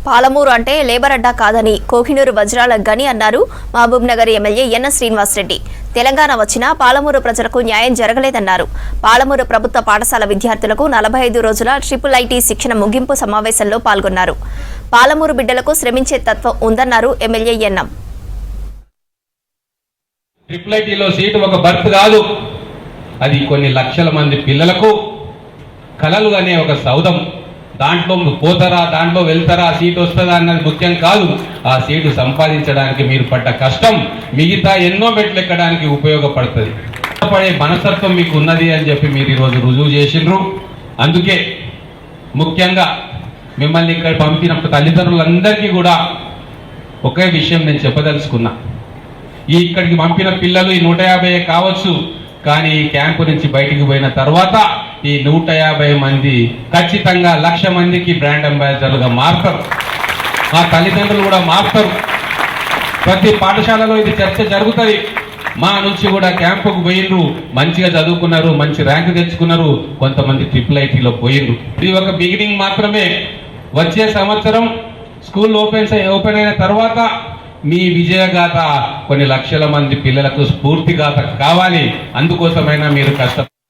పాలమూరు అంటే లేబర్ అడ్డా కాదని కోహినూరు వజ్రాల గని అన్నారు మహబూబ్ నగర్ ఎమ్మెల్యే ఎన్ శ్రీనివాసరెడ్డి. తెలంగాణ వచ్చినా పాలమూరు ప్రజలకు న్యాయం జరగలేదన్నారు. పాలమూరు ప్రభుత్వ పాఠశాల విద్యార్థులకు 45 రోజుల ట్రిపుల్-ఐటీ శిక్షణ ముగింపు సమావేశంలో పాల్గొన్నారు. పాలమూరు బిడ్డలకు శ్రమించే తత్వం ఉందన్నారు ఎమ్మెల్యే ఎన్నం. ట్రిపుల్-ఐటీలో సీటు ఒక బర్త్ కాదు, అది కొన్ని లక్షల మంది పిల్లలకు కలలు అనే ఒక సౌధం. దాంట్లో పోతారా, దాంట్లో వెళ్తారా, సీటు వస్తుందా అన్నది ముఖ్యం కాదు. ఆ సీటు సంపాదించడానికి మీరు పడ్డ కష్టం మిగతా ఎన్నో మెట్లు ఎక్కడానికి ఉపయోగపడుతుంది. పడే మనస్తత్వం మీకు ఉన్నది అని చెప్పి మీరు ఈరోజు రుజువు చేసిండ్రు. అందుకే ముఖ్యంగా మిమ్మల్ని ఇక్కడ పంపిన తల్లిదండ్రులందరికీ కూడా ఒకే విషయం నేను చెప్పదలుచుకున్నా. ఇక్కడికి పంపిన పిల్లలు ఈ 150 కావచ్చు, కానీ ఈ క్యాంపు నుంచి బయటికి పోయిన తర్వాత ఈ 150 మంది ఖచ్చితంగా 1,00,000 మందికి బ్రాండ్ అంబాసిడర్లుగా మారుతారు. మా తల్లిదండ్రులు కూడా మారుతారు. ప్రతి పాఠశాలలో ఇది చర్చ జరుగుతుంది. మా నుంచి కూడా క్యాంపుకు పోయిండ్రు, మంచిగా చదువుకున్నారు, మంచి ర్యాంకు తెచ్చుకున్నారు, కొంతమంది ట్రిపుల్-ఐటీలో పోయిండ్రు. ఇది ఒక బిగినింగ్ మాత్రమే. వచ్చే సంవత్సరం స్కూల్ ఓపెన్ అయిన తర్వాత మీ విజయగాథ కొన్ని లక్షల మంది పిల్లలకు స్ఫూర్తిగాథ కావాలి. అందుకోసమైనా మీరు కష్టం